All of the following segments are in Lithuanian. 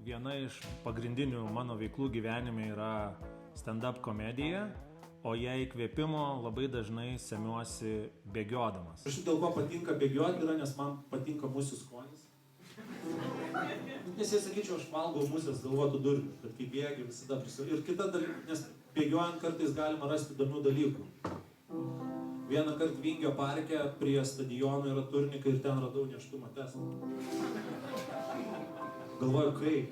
Viena iš pagrindinių mano veiklų gyvenime yra stand-up komedija, o jei įkvėpimo labai dažnai semiuosi bėgiodamas. Aš dėl ko patinka bėgioti yra, nes man patinka musių skonis. Nes jei sakyčiau, aš valgau musės, galvotų durnių, kad kai bėgi visada prisijau. Ir kita dalyka, nes bėgiojant kartais galima rasti įdomių dalykų. Vieną kartą Vingio parke prie stadiono yra turnikai ir ten radau nėštumo testą. Galvoju, kaip?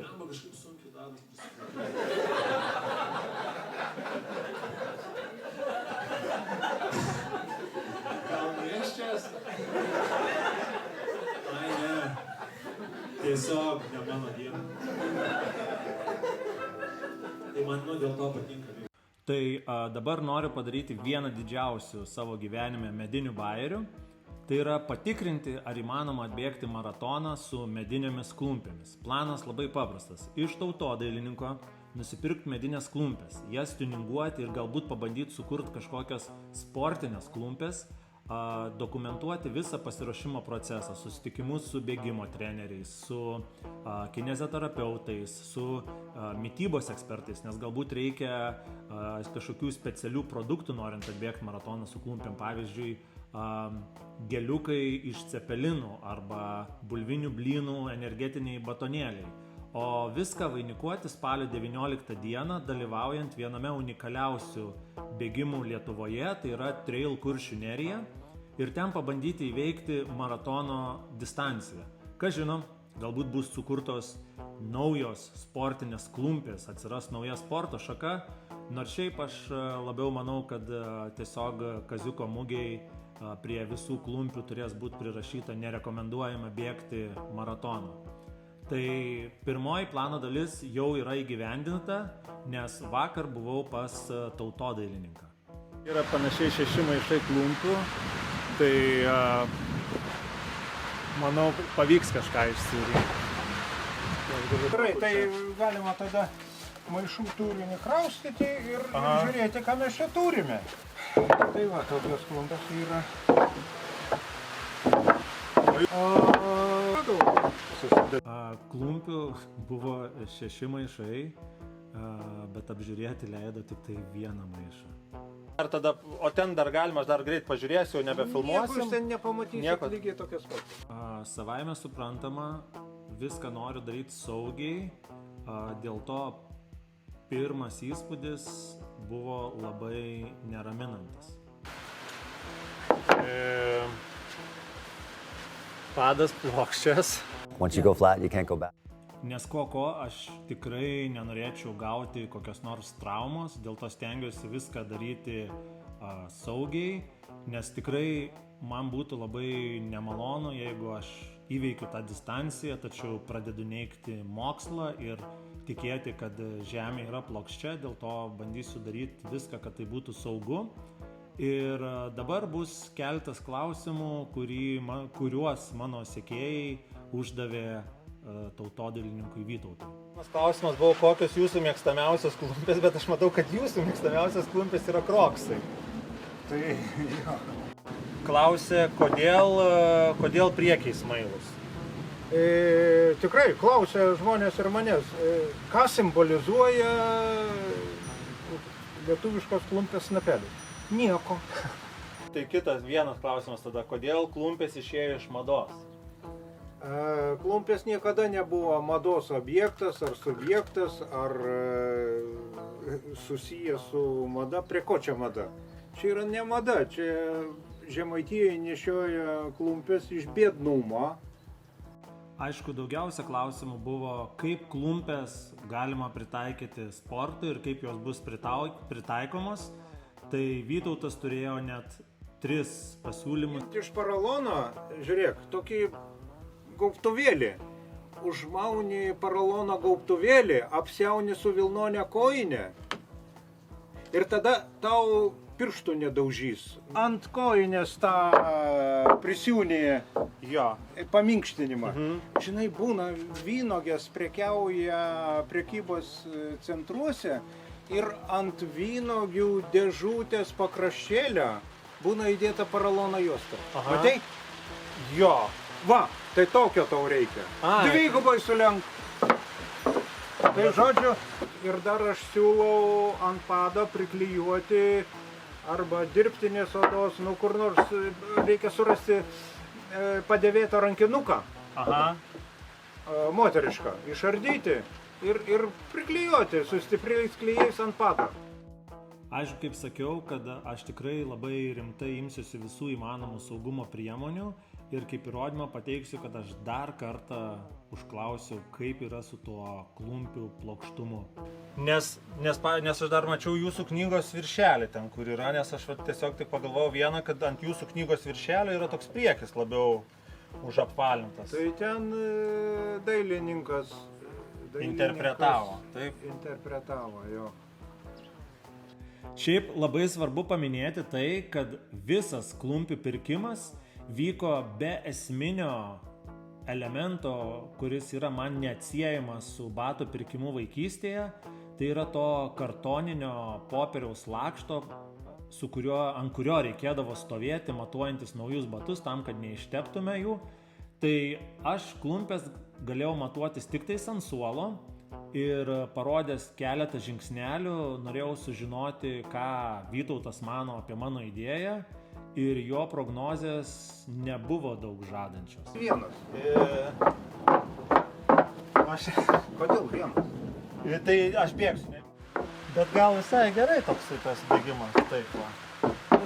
Arba kažkaip sunkiai dadas prisikėlė. Gal nėščias? Ai ne, tiesiog ne mano diena. Tai man dėl to patinka. Tai dabar noriu padaryti vieną didžiausių savo gyvenime medinių bajerių. Tai yra patikrinti, ar įmanoma atbėgti maratoną su medinėmis klumpėmis. Planas labai paprastas. Iš tautodailininko nusipirkti medinės klumpės, jas tuninguoti ir galbūt pabandyti sukurti kažkokias sportinės klumpės, dokumentuoti visą pasiruošimo procesą, susitikimus su bėgimo treneriais, su kineziterapeutais, su mitybos ekspertais, nes galbūt reikia kažkokių specialių produktų norint atbėgti maratoną su klumpėm, pavyzdžiui, geliukai iš cepelinų arba bulvinių blynų energetiniai batonėliai. O viską vainikuoti spalio 19 dieną, dalyvaujant viename unikaliausių bėgimų Lietuvoje, tai yra Trail Kuršių nerija, ir ten pabandyti įveikti maratono distanciją. Kas žino, galbūt bus sukurtos naujos sportinės klumpės, atsiras nauja sporto šaka, nors šiaip aš labiau manau, kad tiesiog Kaziuko mugėj prie visų klumpių turės būti prirašyta nerekomenduojama bėgti maratoną. Tai pirmoji plano dalis jau yra įgyvendinta, nes vakar buvau pas tautodailininką. Yra panašiai 6 maišai klumpių, tai manau pavyks kažką išsirinkti. Gerai, tai galima tada maišų turinį kraustyti ir žiūrėti, ką mes čia turime. Tai va, tokios klumpės yra. Klumpių buvo 6 maišai, bet apžiūrėti leido tik tai vieną maišą. O ten dar galima, aš dar greit pažiūrėsiu, nebefilmuosim. Niekur ten nepamatysit lygiai tokias pat. Savaime suprantama, viską noriu daryti saugiai, dėl to pirmas įspūdis buvo labai neraminantis. Padas plokščias. Once you go flat, you can't go back. Nes aš tikrai nenorėčiau gauti kokios nors traumos, dėl to stengiuosi viską daryti saugiai, nes tikrai man būtų labai nemalonu, jeigu aš įveikiu tą distanciją, tačiau pradedu neigti mokslą ir tikėti, kad žemė yra plokščia, dėl to bandysiu daryti viską, kad tai būtų saugu. Ir dabar bus keletas klausimų, kuriuos mano sekėjai uždavė tautodailininkui Vytautui. Klausimas buvo, kokios jūsų mėgstamiausios klumpės, bet aš matau, kad jūsų mėgstamiausios klumpės yra kroksai. Tai jo. Klausė, kodėl priekiai smailūs? Tikrai klausė žmonės ir manęs, ką simbolizuoja lietuviškos klumpės snapelis? Nieko. Tai kitas vienas klausimas tada, kodėl klumpės išėjo iš mados? Klumpės niekada nebuvo mados objektas ar subjektas, ar susijęs su mada. Prie ko čia mada? Čia yra ne mada, čia Žemaitijoje nešioja klumpės iš biednumo. Aišku, daugiausia klausimų buvo, kaip klumpės galima pritaikyti sportui ir kaip jos bus pritaikomos. Tai Vytautas turėjo net 3 pasiūlymus. Iš paralono, žiūrėk, tokį gaubtuvėlį. Užmauni paralono gaubtuvėlį, apsiauni su vilnone kojinę ir tada tau pirštų nedaužys. Ant kojinės tą prisiūnį paminkštinimą. Žinai, būna vynogės prekiauja prekybos centruose ir ant vynogių dėžutės pakraščėlio būna įdėta paralono juosta. Matei? Jo. Va, tai tokio tau reikia. Ai. Dvigubai sulenk. Tai žodžiu, ir dar aš siūlau ant pado priklijuoti arba dirbtinės odos, nu kur nors reikia surasti padėvėtą rankinuką. Aha. Moterišką, išardyti ir priklijuoti su stipriais klijais ant pado. Aišku, kaip sakiau, kad aš tikrai labai rimtai imsiuosi visų įmanomų saugumo priemonių ir kaip įrodymą pateiksiu, kad aš dar kartą užklausiu, kaip yra su tuo klumpių plokštumu. Nes aš dar mačiau jūsų knygos viršelį ten, kur yra, nes aš tiesiog tik pagalvojau vieną, kad ant jūsų knygos viršelio yra toks priekis labiau užapvalintas. Tai ten dailininkas Interpretavo, taip. Interpretavo, jo. Šiaip labai svarbu paminėti tai, kad visas klumpių pirkimas vyko be esminio elemento, kuris yra man neatsiejamas su batų pirkimu vaikystėje. Tai yra to kartoninio popieriaus lakšto, ant kurio reikėdavo stovėti, matuojantis naujus batus tam, kad neišteptume jų. Tai aš klumpės galėjau matuotis tik tais ant suolo ir parodęs keletą žingsnelių norėjau sužinoti, ką Vytautas mano apie mano idėją ir jo prognozės nebuvo daug žadančios. Vienas. Kodėl vienas? Tai aš bėgsiu. Bet gal visai gerai toksai tas bėgimas, taip va.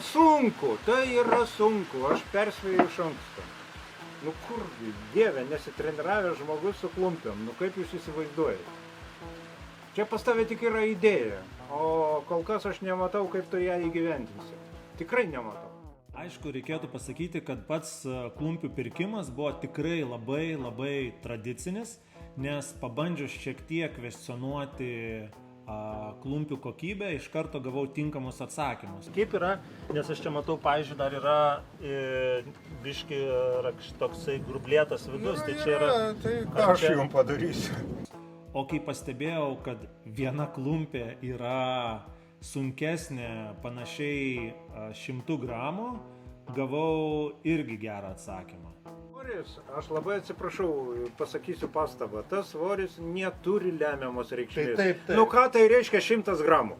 Sunku, tai yra sunku, aš perspėju iš anksto. Nu kur, dieve, nesitreniravęs žmogus su klumpiam, nu kaip jūs įsivaizduojate? Čia pas tave tik yra idėja, o kol kas aš nematau, kaip tu ją įgyventinsi. Tikrai nematau. Aišku, reikėtų pasakyti, kad pats klumpių pirkimas buvo tikrai labai tradicinis, nes pabandžius šiek tiek kvestionuoti klumpių kokybę, iš karto gavau tinkamus atsakymus. Kaip yra, nes aš čia matau, pavyzdžiui, dar yra biški toksai grublėtas vidus, tai čia yra... Tai ką aš jums padarysiu? O kai pastebėjau, kad viena klumpė yra sunkesnė panašiai 100 gramų, gavau irgi gerą atsakymą. Svoris, aš labai atsiprašau, pasakysiu pastabą, tas svoris neturi lemiamos reikšmės. Taip. Nu ką tai reiškia 100 gramų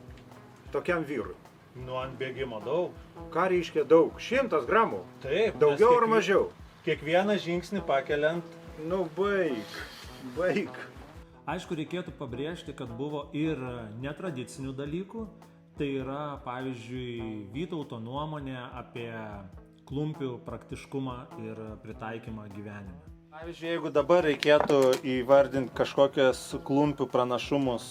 tokiam vyrui? Nu, ant bėgimo daug. Ką reiškia daug? 100 gramų? Taip. Daugiau ar mažiau? Kiekvieną žingsnį pakeliant. Nu, baig. Aišku, reikėtų pabrėžti, kad buvo ir netradicinių dalykų. Tai yra, pavyzdžiui, Vytauto nuomonė apie klumpių praktiškumą ir pritaikymą gyvenime. Pavyzdžiui, jeigu dabar reikėtų įvardinti kažkokias klumpių pranašumus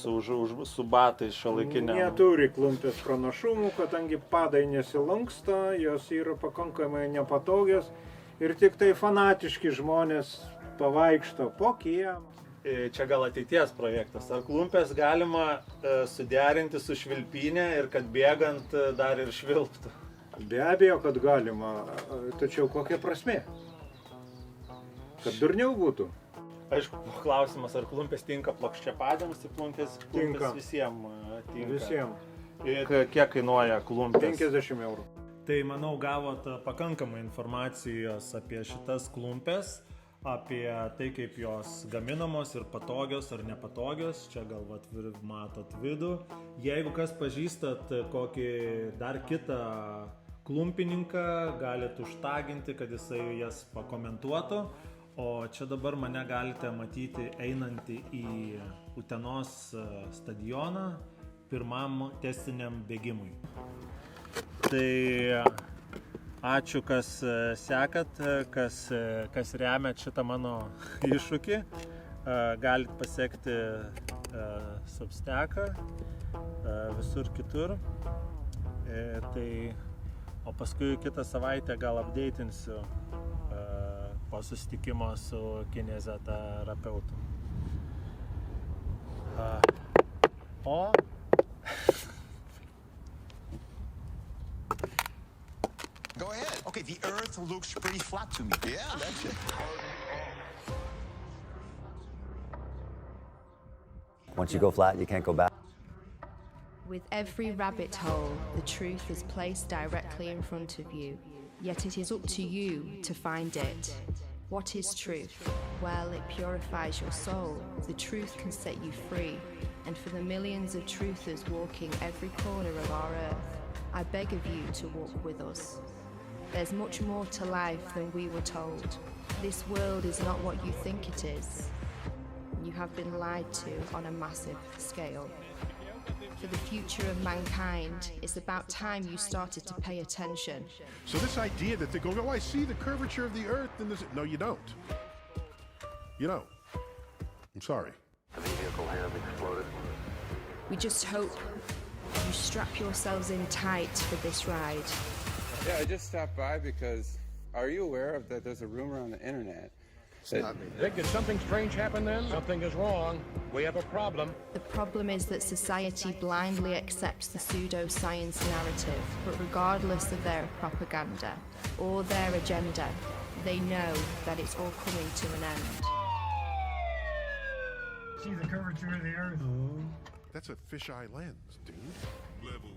su batais šiuolaikiniam. Neturi klumpės pranašumų, kadangi padai nesilanksta, jos yra pakankamai nepatogios ir tik tai fanatiški žmonės pavaikšto po kiemą. Čia gal ateities projektas. Ar klumpės galima suderinti su švilpynė ir kad bėgant dar ir švilptų? Be abejo, kad galima, tačiau kokia prasmė? Kad durniau būtų? Aišku, klausimas, ar klumpės tinka plokščiapadėms, tai klumpės visiems tinka. Visiems. Kiek kainuoja klumpės? 50 eurų. Tai manau, gavot pakankamai informacijos apie šitas klumpės, apie tai, kaip jos gaminamos ir patogios ar nepatogios. Čia gal matot vidų. Jeigu kas pažįstat kokį dar kitą klumpininką, galit užtaginti, kad jisai jas pakomentuotų. O čia dabar mane galite matyti einantį į Utenos stadioną pirmam testiniam bėgimui. Tai ačiū, kas sekat, kas remiat šitą mano iššūkį. Galit pasekti Substacką, visur kitur. O paskui kitą savaitę gal updatinsiu po susitikimo su kineziterapeutu. Go ahead. Okay, the earth looks pretty flat to me. Yeah, that's it. Once you go flat, you can't go back. With every rabbit hole, the truth is placed directly in front of you, yet it is up to you to find it. What is truth? Well, it purifies your soul. The truth can set you free. And for the millions of truthers walking every corner of our earth, I beg of you to walk with us. There's much more to life than we were told. This world is not what you think it is. You have been lied to on a massive scale. For the future of mankind, it's about time you started to pay attention. So this idea that they go, oh, I see the curvature of the Earth, and this, no, you don't. You don't. I'm sorry. The vehicle has exploded. We just hope you strap yourselves in tight for this ride. Yeah, I just stopped by because, are you aware of that there's a rumor on the internet that... Rick, did something strange happen then? Something is wrong. We have a problem. The problem is that society blindly accepts the pseudoscience narrative, but regardless of their propaganda or their agenda, they know that it's all coming to an end. See the curvature of the Earth? That's a fisheye lens, dude. Level